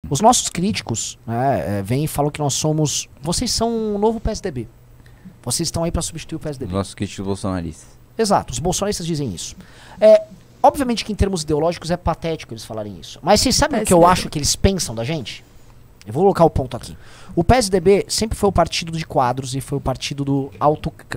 Os nossos críticos, né, vêm e falam que nós somos... Vocês são um novo PSDB. Vocês estão aí para substituir o PSDB. Os nossos críticos bolsonaristas. Exato, os bolsonaristas dizem isso. Obviamente que em termos ideológicos é patético eles falarem isso. Mas vocês sabem o que eu acho que eles pensam da gente? Eu vou colocar o ponto aqui. O PSDB sempre foi o partido de quadros e foi o partido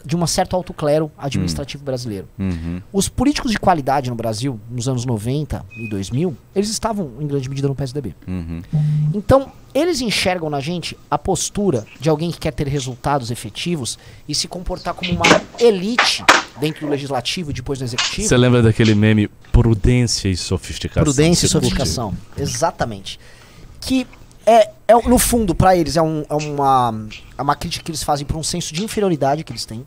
de um certo alto clero administrativo brasileiro. Os políticos de qualidade no Brasil, nos anos 90 e 2000, eles estavam em grande medida no PSDB. Então, eles enxergam na gente a postura de alguém que quer ter resultados efetivos e se comportar como uma elite dentro do legislativo e depois do executivo. Você lembra daquele meme prudência e sofisticação? Prudência e sofisticação, exatamente. Que no fundo, para eles, é uma crítica que eles fazem por um senso de inferioridade que eles têm.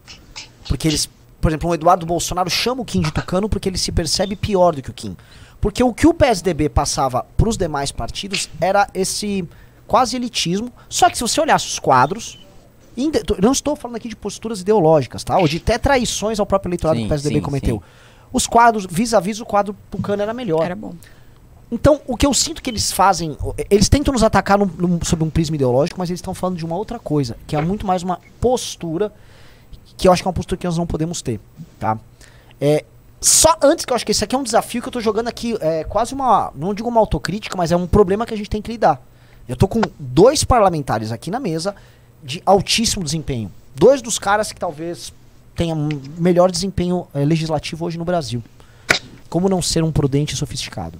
Porque eles, por exemplo, o Eduardo Bolsonaro chama o Kim de tucano porque ele se percebe pior do que o Kim. Porque o que o PSDB passava para os demais partidos era esse quase elitismo. Só que se você olhasse os quadros, não estou falando aqui de posturas ideológicas, tá? Ou de até traições ao próprio eleitorado que o PSDB cometeu. Sim. Os quadros, vis-a-vis o quadro tucano era melhor. Era bom. Então, o que eu sinto que eles fazem... Eles tentam nos atacar sob um prisma ideológico, mas eles estão falando de uma outra coisa, que é muito mais uma postura, que eu acho que é uma postura que nós não podemos ter, tá? Só antes, que eu acho que esse aqui é um desafio que eu tô jogando aqui, quase não digo uma autocrítica, mas é um problema que a gente tem que lidar. Eu tô com 2 parlamentares aqui na mesa de altíssimo desempenho. 2 dos caras que talvez tenham melhor desempenho legislativo hoje no Brasil. Como não ser um prudente e sofisticado?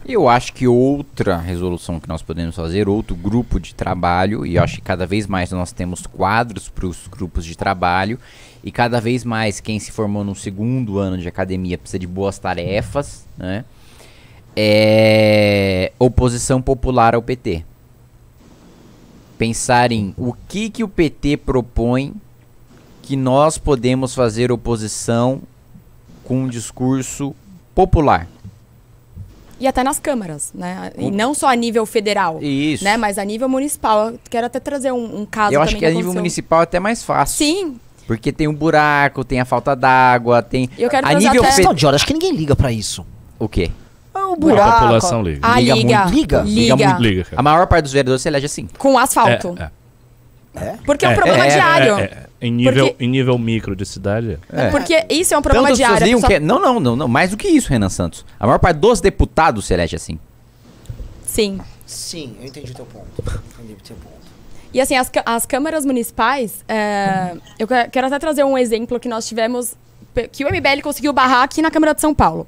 Eu acho que outra resolução que nós podemos fazer, outro grupo de trabalho, e eu acho que cada vez mais nós temos quadros para os grupos de trabalho, e cada vez mais quem se formou no 2º ano de academia precisa de boas tarefas, né? Oposição popular ao PT. Pensar em o que o PT propõe que nós podemos fazer oposição com um discurso popular. E até nas câmaras, né? E não só a nível federal, né? Mas a nível municipal. Eu quero até trazer um caso. Eu acho que a nível municipal é até mais fácil. Sim. Porque tem um buraco, tem a falta d'água, tem... Eu quero a nível federal. Acho que ninguém liga pra isso. O quê? O buraco. A população liga. Liga muito. Liga, cara. A maior parte dos vereadores se elege assim. Com asfalto. Porque é um problema diário. Em nível micro de cidade. Porque isso é um problema diário. Não. Mais do que isso, Renan Santos. A maior parte dos deputados se elege assim. Sim. Sim, eu entendi o teu ponto. E assim, as câmaras municipais, eu quero até trazer um exemplo que nós tivemos, que o MBL conseguiu barrar aqui na Câmara de São Paulo.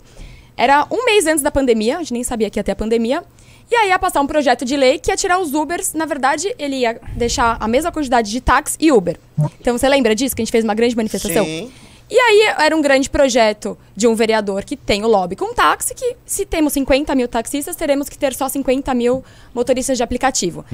Era um mês antes da pandemia, a gente nem sabia que ia ter a pandemia. E aí ia passar um projeto de lei que ia tirar os Ubers. Na verdade, ele ia deixar a mesma quantidade de táxi e Uber. Então, você lembra disso? Que a gente fez uma grande manifestação? Sim. E aí, era um grande projeto de um vereador que tem o lobby com táxi, que se temos 50 mil taxistas, teremos que ter só 50 mil motoristas de aplicativo.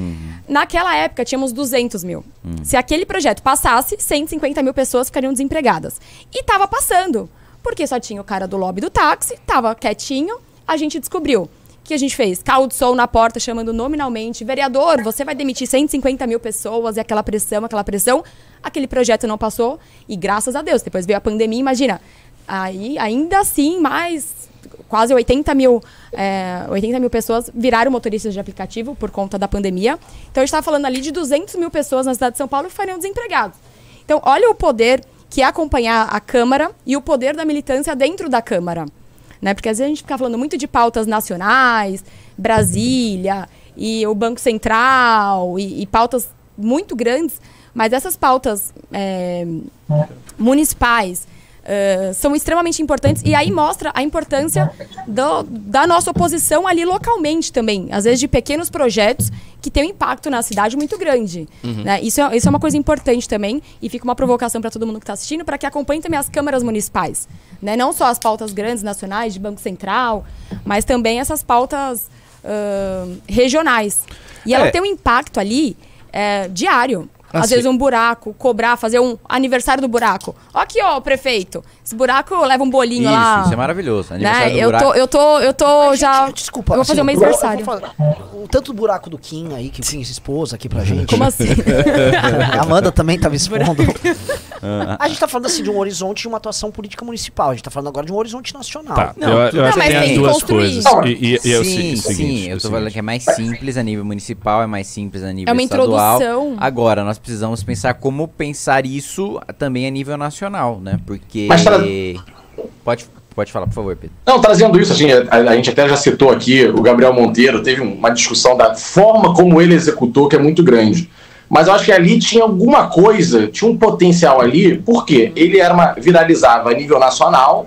Naquela época, tínhamos 200 mil. Se aquele projeto passasse, 150 mil pessoas ficariam desempregadas. E tava passando, porque só tinha o cara do lobby do táxi, tava quietinho, a gente descobriu. O que a gente fez? Carro de som na porta, chamando nominalmente. Vereador, você vai demitir 150 mil pessoas e aquela pressão. Aquele projeto não passou e graças a Deus. Depois veio a pandemia, imagina. Aí, ainda assim, mais quase 80 mil pessoas viraram motoristas de aplicativo por conta da pandemia. Então, a gente estava falando ali de 200 mil pessoas na cidade de São Paulo que ficariam desempregados. Então, olha o poder que é acompanhar a Câmara e o poder da militância dentro da Câmara. Né? Porque às vezes a gente fica falando muito de pautas nacionais, Brasília, e o Banco Central, e pautas muito grandes, mas essas pautas municipais são extremamente importantes, e aí mostra a importância da nossa oposição ali localmente também, às vezes de pequenos projetos que têm um impacto na cidade muito grande. Né? Isso é uma coisa importante também, e fica uma provocação para todo mundo que está assistindo, para que acompanhe também as câmaras municipais. Né? Não só as pautas grandes nacionais, de Banco Central, mas também essas pautas regionais. E ela tem um impacto ali diário. Às vezes um buraco, cobrar, fazer um aniversário do buraco. Ó aqui, ó, o prefeito. Esse buraco leva um bolinho lá. Isso é maravilhoso. Aniversário do buraco. Eu tô já... Desculpa, eu vou fazer um aniversário. O tanto buraco do Kim aí, que o Kim se expôs aqui pra gente. Como assim? A Amanda também tava expondo. A gente tá falando assim de um horizonte de uma atuação política municipal. A gente tá falando agora de um horizonte nacional. Tá, eu acho que tem as duas coisas. Sim, eu tô falando que é mais simples a nível municipal, é mais simples a nível uma estadual. Introdução. Agora, nós precisamos pensar como pensar isso também a nível nacional, né? Porque... Pode falar, por favor, Pedro. Não, trazendo isso, assim, a gente até já citou aqui, o Gabriel Monteiro teve uma discussão da forma como ele executou, que é muito grande. Mas eu acho que ali tinha alguma coisa, tinha um potencial ali, porque ele viralizava a nível nacional,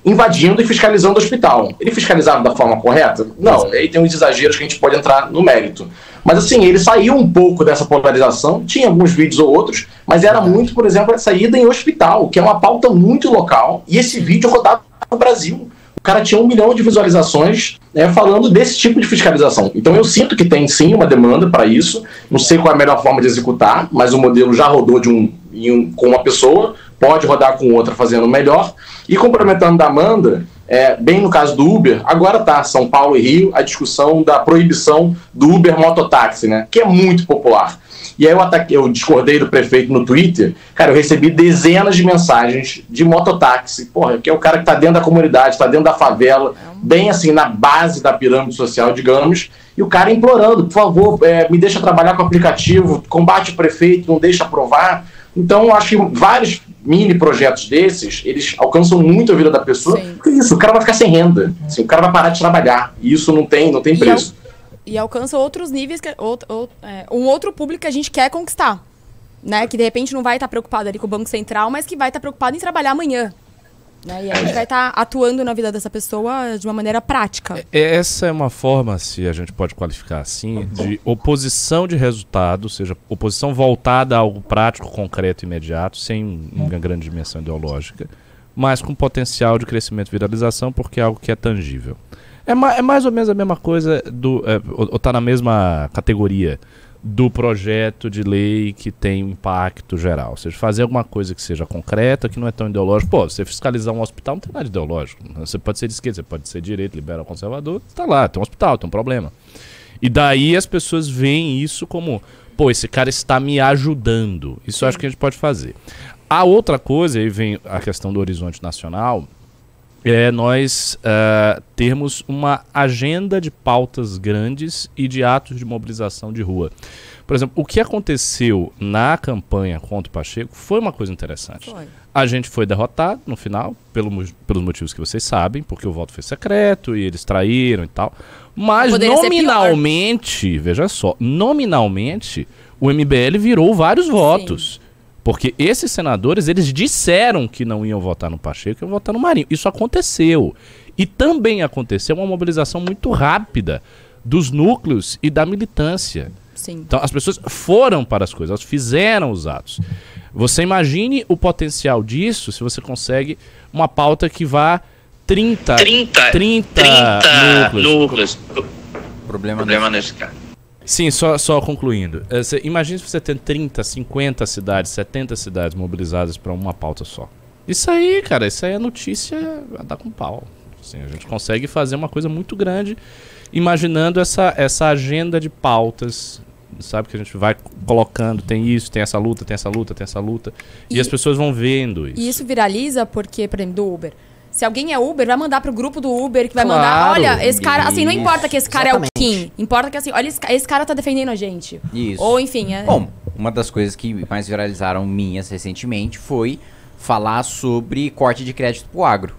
invadindo e fiscalizando o hospital. Ele fiscalizava da forma correta? Não, aí tem uns exageros que a gente pode entrar no mérito. Mas assim, ele saiu um pouco dessa polarização, tinha alguns vídeos ou outros, mas era muito, por exemplo, essa ida em hospital, que é uma pauta muito local, e esse vídeo rodava no Brasil. O cara tinha 1 milhão de visualizações falando desse tipo de fiscalização. Então eu sinto que tem sim uma demanda para isso. Não sei qual é a melhor forma de executar, mas o modelo já rodou com uma pessoa, pode rodar com outra fazendo melhor. E complementando da Amanda, bem no caso do Uber, agora tá São Paulo e Rio, a discussão da proibição do Uber mototáxi, né, que é muito popular. E aí eu discordei do prefeito no Twitter. Cara, eu recebi dezenas de mensagens de mototáxi, que é o cara que tá dentro da comunidade, tá dentro da favela, bem assim, na base da pirâmide social, digamos, e o cara implorando, por favor, me deixa trabalhar com o aplicativo, combate o prefeito, não deixa aprovar. Então, eu acho que vários mini projetos desses, eles alcançam muito a vida da pessoa. Sim. Porque isso, o cara vai ficar sem renda, assim, o cara vai parar de trabalhar, e isso não tem preço. E alcança outros níveis, um outro público que a gente quer conquistar, né? Que de repente não vai estar preocupado ali com o Banco Central, mas que vai estar preocupado em trabalhar amanhã. Né? E a gente vai estar atuando na vida dessa pessoa de uma maneira prática. Essa é uma forma, se a gente pode qualificar assim, de oposição de resultado, ou seja, oposição voltada a algo prático, concreto e imediato, sem uma grande dimensão ideológica, mas com potencial de crescimento e viralização, porque é algo que é tangível. É mais ou menos a mesma coisa, ou está na mesma categoria do projeto de lei que tem impacto geral. Ou seja, fazer alguma coisa que seja concreta, que não é tão ideológico. Você fiscalizar um hospital não tem nada ideológico. Você pode ser de esquerda, você pode ser de direita, liberal, conservador, está lá, tem um hospital, tem um problema. E daí as pessoas veem isso como, esse cara está me ajudando. Isso eu acho que a gente pode fazer. A outra coisa, aí vem a questão do horizonte nacional, nós termos uma agenda de pautas grandes e de atos de mobilização de rua. Por exemplo, o que aconteceu na campanha contra o Pacheco foi uma coisa interessante. A gente foi derrotado no final, pelos motivos que vocês sabem, porque o voto foi secreto e eles traíram e tal. Mas nominalmente, veja só, nominalmente o MBL virou vários votos. Sim. Porque esses senadores, eles disseram que não iam votar no Pacheco, iam votar no Marinho. Isso aconteceu. E também aconteceu uma mobilização muito rápida dos núcleos e da militância. Sim. Então as pessoas foram para as coisas, elas fizeram os atos. Você imagine o potencial disso se você consegue uma pauta que vá 30 núcleos. Problema nesse caso. Sim, só concluindo. Imagina se você tem 30, 50 cidades, 70 cidades mobilizadas para uma pauta só. Isso aí, cara, isso aí é notícia a dar com pau. Assim, a gente consegue fazer uma coisa muito grande imaginando essa agenda de pautas, sabe, que a gente vai colocando, tem isso, tem essa luta, tem essa luta, tem essa luta, e as pessoas vão vendo isso. E isso viraliza porque, por exemplo, do Uber. Se alguém é Uber, vai mandar pro grupo do Uber, que vai mandar, olha, esse cara, assim, não importa que esse cara é o Kim, importa que, assim, olha, esse cara tá defendendo a gente. Isso. Ou, enfim, Bom, uma das coisas que mais viralizaram minhas recentemente foi falar sobre corte de crédito pro agro.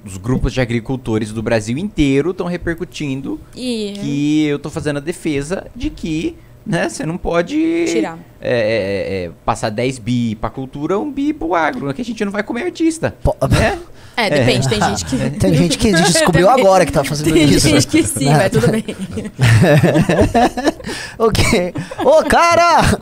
Os grupos de agricultores do Brasil inteiro estão repercutindo que eu tô fazendo a defesa de que, né, você não pode tirar. Passar 10 bi pra cultura, 1 bi pro agro, que a gente não vai comer artista. Né? Depende, tem gente que... Tem gente que descobriu agora que tá fazendo isso. Tem gente que sim, mas tudo bem. Ok. Cara!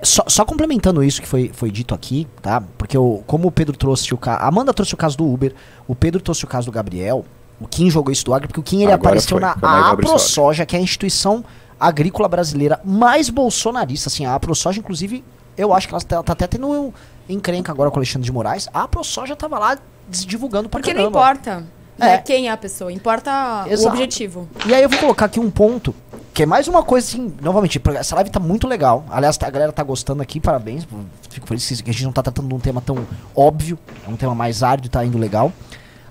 Só complementando isso que foi dito aqui, tá? Porque como o Pedro trouxe o caso... A Amanda trouxe o caso do Uber, o Pedro trouxe o caso do Gabriel, o Kim jogou isso do agro, porque o Kim ele apareceu na AproSoja, que é a instituição agrícola brasileira mais bolsonarista, assim, a AproSoja, inclusive, eu acho que ela tá até tendo encrenca agora com o Alexandre de Moraes. A AproSoja tava lá divulgando pra Porque caramba. não importa quem é a pessoa, importa Exato. o objetivo. E aí eu vou colocar aqui um ponto, que é mais uma coisa assim, novamente, essa live tá muito legal. Aliás, a galera tá gostando aqui, parabéns. Fico feliz que a gente não tá tratando de um tema tão óbvio, é um tema mais árido e tá indo legal.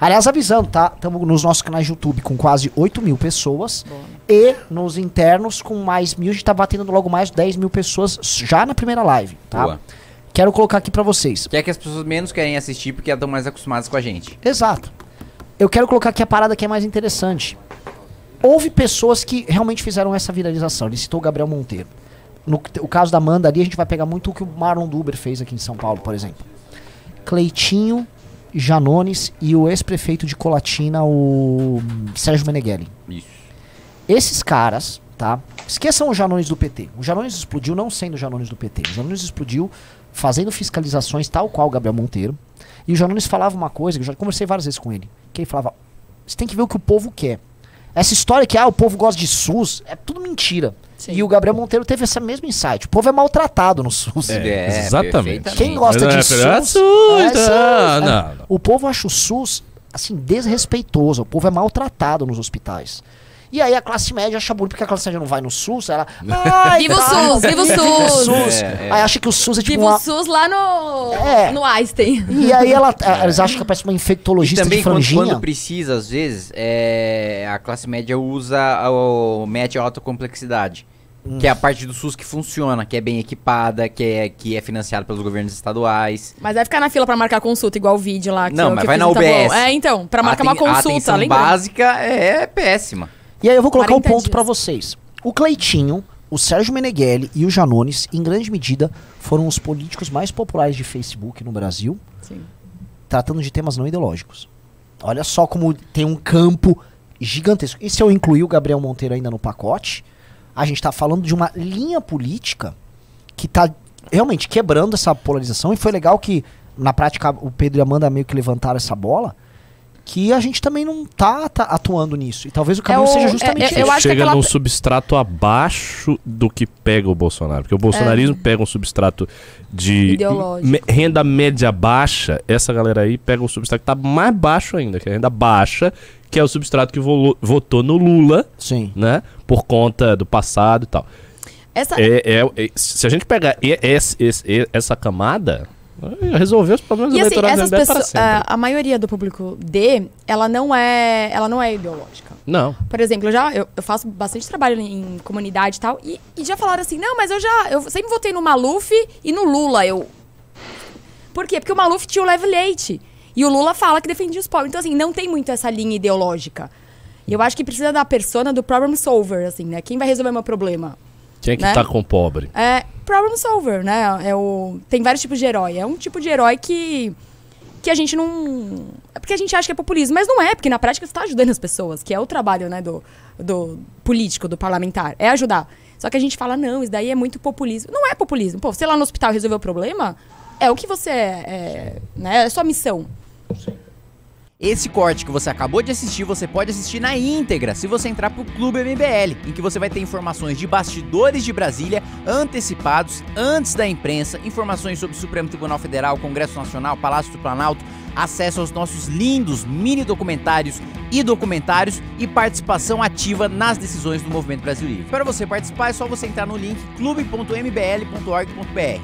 Aliás, avisando, tá? Estamos nos nossos canais de YouTube com quase 8 mil pessoas. Bom. E nos internos com mais 1.000, a gente tá batendo logo mais 10 mil pessoas já na primeira live, tá? Boa. Quero colocar aqui pra vocês. Que é que as pessoas menos querem assistir porque elas estão mais acostumadas com a gente. Exato. Eu quero colocar aqui a parada que é mais interessante. Houve pessoas que realmente fizeram essa viralização. Ele citou o Gabriel Monteiro. O caso da Amanda ali, a gente vai pegar muito o que o Marlon Duber fez aqui em São Paulo, por exemplo. Cleitinho, Janones e o ex-prefeito de Colatina, o Sérgio Meneghelli. Isso. Esses caras, tá? Esqueçam o Janones do PT. O Janones explodiu não sendo o Janones do PT. O Janones explodiu fazendo fiscalizações tal qual o Gabriel Monteiro. E o Janones falava uma coisa, que eu já conversei várias vezes com ele. Que ele falava, você tem que ver o que o povo quer. Essa história que, o povo gosta de SUS, é tudo mentira. Sim. E o Gabriel Monteiro teve esse mesmo insight. O povo é maltratado no SUS. Exatamente. Quem gosta de SUS... Não. O povo acha o SUS, assim, desrespeitoso. O povo é maltratado nos hospitais. E aí a classe média acha bonito porque a classe média não vai no SUS, ela... Viva o SUS, viva o SUS! Aí acha que o SUS é tipo Viva o SUS lá no Einstein. E aí eles acham que parece uma infectologista de franjinha. Quando precisa, às vezes, a classe média usa o MET alta complexidade. Que é a parte do SUS que funciona, que é bem equipada, que é financiada pelos governos estaduais. Mas vai ficar na fila pra marcar consulta, igual o vídeo lá. Não, mas vai na UBS. Então, pra marcar uma consulta. A atenção básica é péssima. E aí eu vou colocar um ponto pra vocês. O Cleitinho, o Sérgio Meneghelli e o Janones, em grande medida, foram os políticos mais populares de Facebook no Brasil, tratando de temas não ideológicos. Olha só como tem um campo gigantesco. E se eu incluir o Gabriel Monteiro ainda no pacote, a gente tá falando de uma linha política que tá realmente quebrando essa polarização. E foi legal que, na prática, o Pedro e a Amanda meio que levantaram essa bola, que a gente também não tá atuando nisso. E talvez o caminho seja justamente isso. Eu acho chega num substrato abaixo do que pega o Bolsonaro. Porque o bolsonarismo pega um substrato de renda média baixa. Essa galera aí pega um substrato que tá mais baixo ainda, que é a renda baixa, que é o substrato que votou no Lula, né? Por conta do passado e tal. Se a gente pegar essa camada... resolver os problemas eleitorais do MBL para sempre. A maioria do público D, ela não é ideológica. Não. Por exemplo, eu faço bastante trabalho em comunidade e tal, e já falaram assim, não, mas eu sempre votei no Maluf e no Lula. Por quê? Porque o Maluf tinha o leve leite. E o Lula fala que defendia os pobres. Então, assim, não tem muito essa linha ideológica. E eu acho que precisa da persona do problem solver, assim, né? Quem vai resolver meu problema? Quem é que tá com o pobre? Problem solver, né? Tem vários tipos de herói. É um tipo de herói que a gente não... É porque a gente acha que é populismo, mas não é, porque na prática você tá ajudando as pessoas, que é o trabalho, né, do político, do parlamentar, é ajudar. Só que a gente fala, não, isso daí é muito populismo. Não é populismo. Pô, você lá no hospital resolver o problema, é o que você né? É sua missão. Sim. Esse corte que você acabou de assistir, você pode assistir na íntegra se você entrar pro Clube MBL, em que você vai ter informações de bastidores de Brasília, antecipados, antes da imprensa, informações sobre o Supremo Tribunal Federal, Congresso Nacional, Palácio do Planalto, acesso aos nossos lindos mini documentários e documentários e participação ativa nas decisões do Movimento Brasil Livre. Para você participar é só você entrar no link clube.mbl.org.br.